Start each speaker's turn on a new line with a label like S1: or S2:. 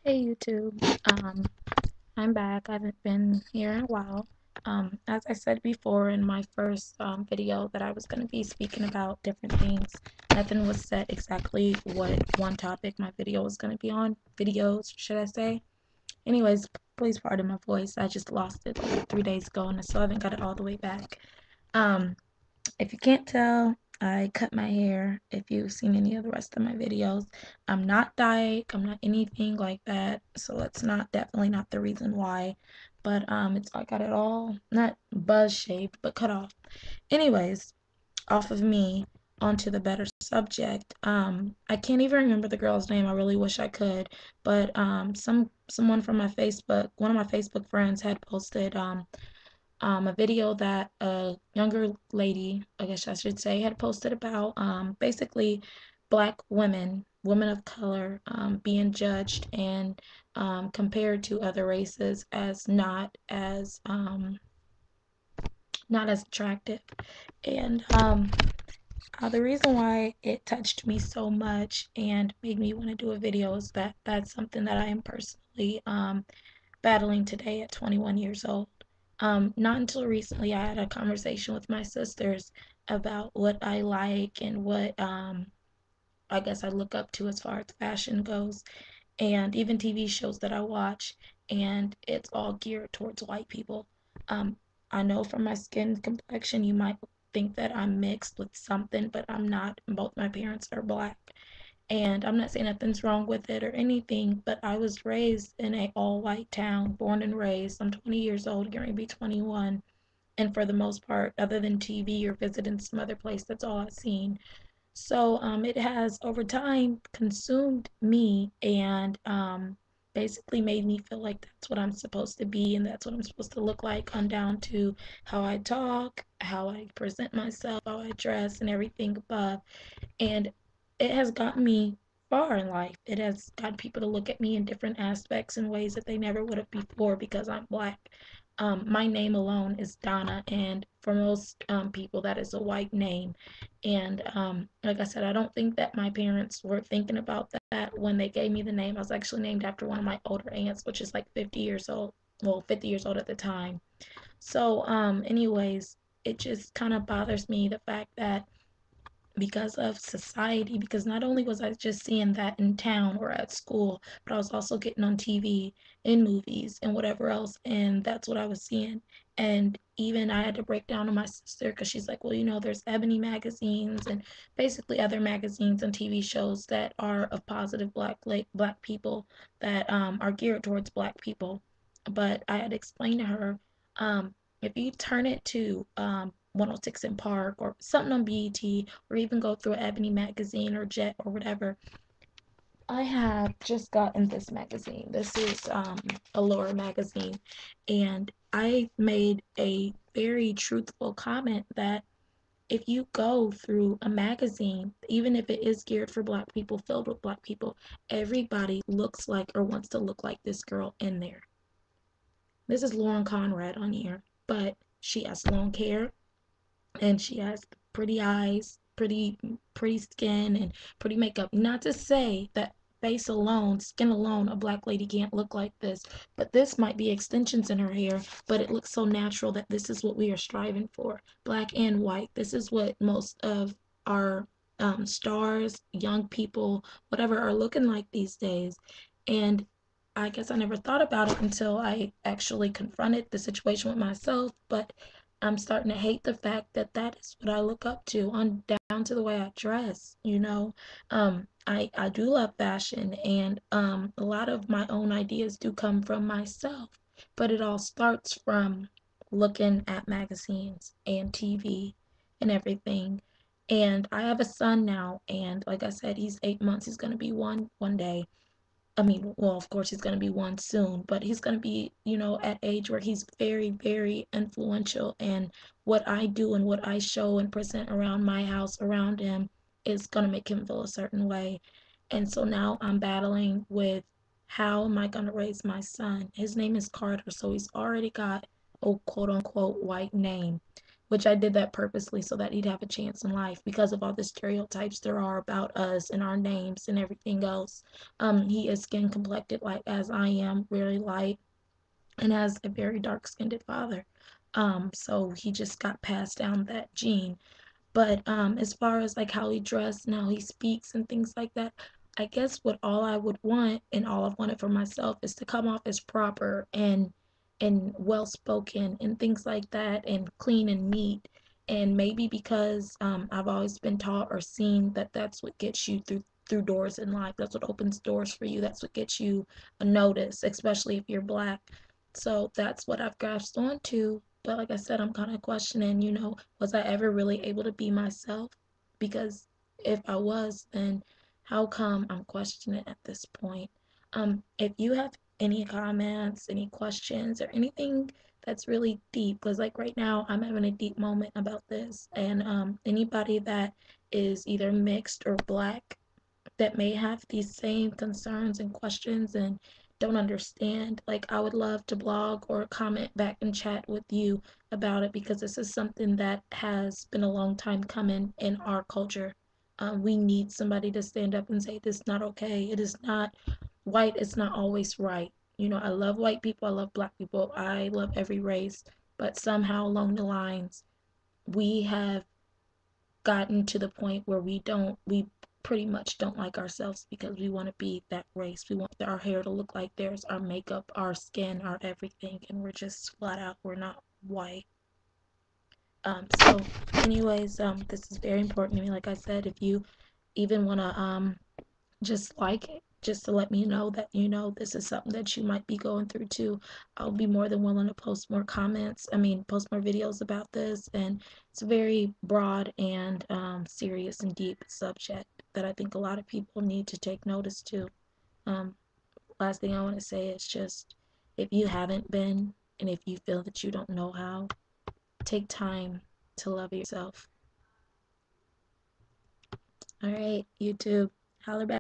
S1: Hey YouTube, I'm back. I haven't been here in a while. As I said before in my first video that I was going to be speaking about different things. Nothing was set exactly what one topic my video was going to be on. Videos, should I say. Anyways, please pardon my voice. I just lost it like 3 days ago and I still haven't got it all the way back. Um, if you can't tell, I cut my hair. If you've seen any of the rest of my videos, I'm not dyke, I'm not anything like that. So that's definitely not the reason why. But it's I got it all not buzz shaped, but cut off. Anyways, off of me onto the better subject. I can't even remember the girl's name. I really wish I could, but someone from my Facebook, one of my Facebook friends had posted a video that a younger lady, I guess I should say, had posted about basically black women of color, being judged and compared to other races as not as attractive. And the reason why it touched me so much and made me want to do a video is that that's something that I am personally battling today at 21 years old. Not until recently I had a conversation with my sisters about what I like and what I guess I look up to as far as fashion goes, and even TV shows that I watch, and it's all geared towards white people. Um, I know from my skin complexion you might think that I'm mixed with something, but I'm not. Both my parents are black. And I'm not saying nothing's wrong with it or anything, but I was raised in a all-white town, born and raised. I'm 20 years old, getting to be 21. And for the most part, other than TV or visiting some other place, that's all I've seen. So it has over time consumed me and basically made me feel like that's what I'm supposed to be and that's what I'm supposed to look like, on down to how I talk, how I present myself, how I dress, and everything above. And it has gotten me far in life. It has gotten people to look at me in different aspects in ways that they never would have before because I'm black. My name alone is Donna, and for most people, that is a white name. And like I said, I don't think that my parents were thinking about that when they gave me the name. I was actually named after one of my older aunts, which is like 50 years old. Well, 50 years old at the time. So, anyways, it just kind of bothers me the fact that because of society, because not only was I just seeing that in town or at school, but I was also getting on TV, in movies, and whatever else, and that's what I was seeing. And even I had to break down to my sister because she's like, well, there's Ebony magazines and basically other magazines and TV shows that are of positive black people that are geared towards black people. But I had explained to her, if you turn it to 106 in Park or something on BET, or even go through Ebony magazine or Jet or whatever. I have just gotten this magazine. This is Allure magazine, and I made a very truthful comment that if you go through a magazine, even if it is geared for black people, filled with black people, everybody looks like or wants to look like this girl in there. This is Lauren Conrad on here, but she has long hair, and she has pretty eyes, pretty skin, and pretty makeup. Not to say that face alone, skin alone, a black lady can't look like this, but this might be extensions in her hair, but it looks so natural that this is what we are striving for, black and white. This is what most of our stars, young people, whatever, are looking like these days. And I guess I never thought about it until I actually confronted the situation with myself, but I'm starting to hate the fact that that is what I look up to, on down to the way I dress. I do love fashion, and a lot of my own ideas do come from myself, but it all starts from looking at magazines and TV and everything. And I have a son now, and like I said, he's 8 months. He's gonna be one day. I mean, well, of course, he's going to be one soon, but he's going to be, at age where he's very, very influential. And what I do and what I show and present around my house, around him, is going to make him feel a certain way. And so now I'm battling with, how am I going to raise my son? His name is Carter, so he's already got a quote unquote white name. which I did that purposely so that he'd have a chance in life because of all the stereotypes there are about us and our names and everything else. He is skin complected like as I am, very light, and has a very dark skinned father. So he just got passed down that gene. But as far as like how he dressed and how he speaks and things like that, I guess what all I would want and all I've wanted for myself is to come off as proper and well spoken and things like that and clean and neat. And maybe because I've always been taught or seen that that's what gets you through doors in life. That's what opens doors for you. That's what gets you a notice, especially if you're black. So that's what I've grasped onto. But like I said, I'm kind of questioning, was I ever really able to be myself? Because if I was, then how come I'm questioning at this point? If you have any comments, any questions, or anything that's really deep, because like right now I'm having a deep moment about this, and anybody that is either mixed or black that may have these same concerns and questions and don't understand, like I would love to blog or comment back and chat with you about it because this is something that has been a long time coming in our culture. We need somebody to stand up and say this is not okay. It is not white. It's not always right. I love white people. I love black people. I love every race. But somehow along the lines, we have gotten to the point where we pretty much don't like ourselves because we want to be that race. We want our hair to look like theirs, our makeup, our skin, our everything, and we're just flat out we're not white. So anyways, this is very important to me. Like I said, if you even want to just like it, just to let me know that this is something that you might be going through too. I'll be more than willing to post more comments. I mean, post more videos about this, and it's a very broad and serious and deep subject that I think a lot of people need to take notice to. Um, Last thing I want to say is just if you haven't been, and if you feel that you don't know how, take time to love yourself. All right, YouTube, holler back.